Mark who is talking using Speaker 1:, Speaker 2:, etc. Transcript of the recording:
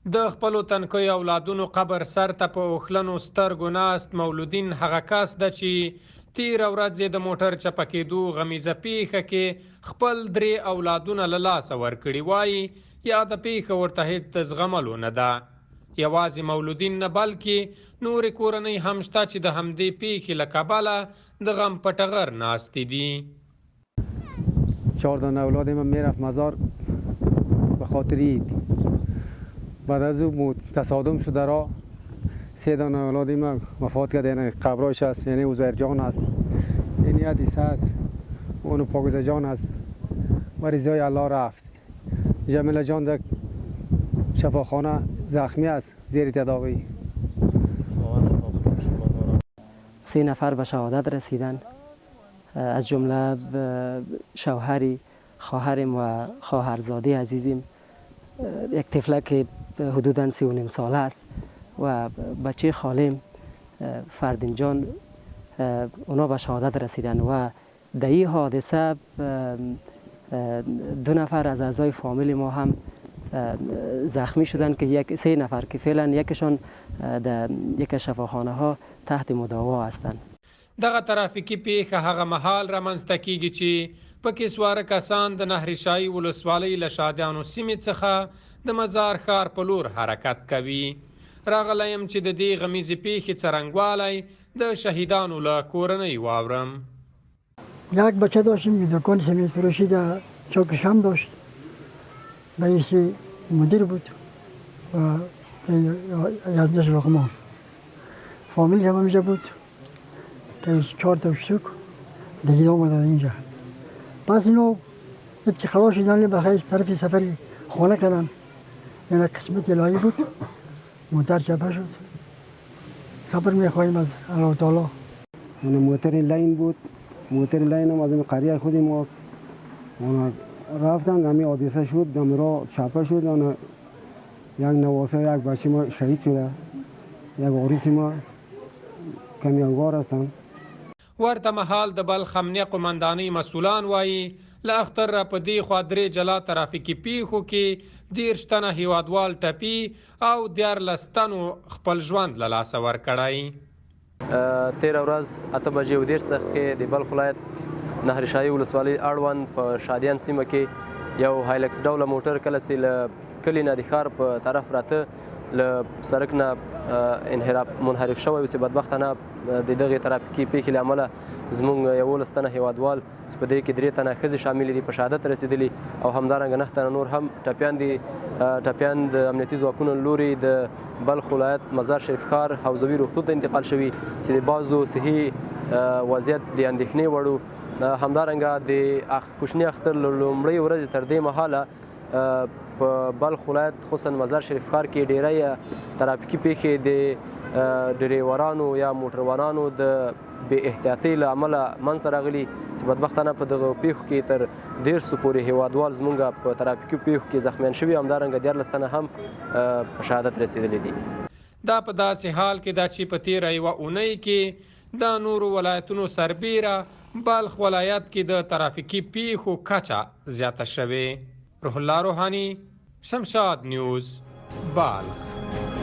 Speaker 1: د خپلو تنکیو اولادونو قبر سر ته په اوښلنو سترګو ناست مولودین هغه کس ده چې تېره ورځ یې د موټر چپه کېدو غمیزه پیښه کې خپل 3 اولادونه له لاسه ورکړي وایي یا د پیښه ورته هېڅ د زغملو نه ده. یوازې مولودین نه بلکې نورې کورنۍ هم شته چې د همدې پیښې له کبله د غم په ټغر ناستې دي.
Speaker 2: 4 دانه اولاد من میرفت مزار به خاطر اید. بعد از او تصادم شده را 3 دانه اولاد من وفات کرده. یعنی قبرش هست، یعنی عزیر جان هست، یعنی حدیث هست، اونو پاکیزه جان هست و رضای الله رفت. جمیله جان در شفاخانه زخمی است زیر تداوی.
Speaker 3: 3 نفر به شهادت رسیدن، از جمله شوهری، خواهرم و خواهرزاده عزیزم. یک طفلک حدوداً 3.5 ساله است و بچه خالم فردین جان، اونا به شهادت رسیدن و در این حادثه 2 نفر از اعضای فامیل ما هم زخمی شدن که 3 نفر که فعلا یکشان در یک شفاخانه ها تحت مداوا هستند.
Speaker 1: دغه ترافیکي پیښه هغه مهال رامنځته کیږي چې پکې سواره کسان د نهرشاهي ولسوالۍ له شادیانو سیمې څخه د مزار ښار په لور حرکت کوي. راغلی یم چې د دې غمیزې پیښې څرنګوالی د شهیدانو له کورنۍ واورم.
Speaker 4: یک بچه داشتیم که دکان سمید فروشی در چوک شام داشت. رئیس مدیر بود و 11 لقمان. فامیل هم اینجا بود که 4 تا شتوک دیگه آمدن اینجا. پس اینو که خلاص شدن بخیر طرف سفری خانه کردن. یعنی قسمت الهی بود، موتر چپه شد. صبر میخواهیم از الله تعالی.
Speaker 2: یعنی موتر لین بود، موتر لین هم از این قریه خودی ماست. رفتن همین حادثه شد، را چپه شد. یک نواسه یک بچه ما شهید شده، یک عریس ما کامیونوار هستند.
Speaker 1: ورته مهال د بلخ امنیه قمندانۍ مسؤلان وایي له اختر را په دې خوا 3 جلا ترافیکي پیښو کې 30 تنه هیوادوال ټپي او 14 تنو خپل ژوند له لاسه ورکړی.
Speaker 5: 13 ورځ 8 بجې و 10 دقیقې د بلخ ولایت نهرشاهي ولسوالۍ اړوند په شادیان سیمه کې یو هایلکس ډوله موټر کله چې له کلي نه د ښار په طرف راته له سړک نه منحرف شوی و چې بدبختانه د دغې ترافیکي پیښې له امله زموږ 11 تنه هیوادوال چې په دې کې 3 تنه ښځې شاملې دي په شهادت رسېدلي او همدارنګه 9 تنه نور هم ټپیان دي. ټپیان د امنیتي ځواکونو له لوري د بلخ ولایت مزار شریف ښار حوزوي روغتون ته انتقال شوي چې د بعضو صحي وضعیت د اندېښنې وړ و. همدارنګه د کوچني اختر له لومړۍ ورځې تر دې مهاله په بلخ ولایت خصوصا مزار شریف ښار کې ډیری ترافیکي پیښې د ډریورانو یا موټروانانو د بې احتیاطۍ له امله منځته راغلي چې بدبختانه په دغه پیښو کې تر 150 پورې هیوادوال زموږ په ترافیکي پیښو کې زخمیان شوي، همدارنګه 14 تنه هم په شهادت رسېدلي دي.
Speaker 1: دا په داسې حال کې ده چې په تېره یوه اونۍ کې د نورو ولایتونو سربیره بلخ ولایت کې د ترافیکي پیښو کچه زیاته شوې. روح الله روحانی، شمشاد نیوز، بلخ.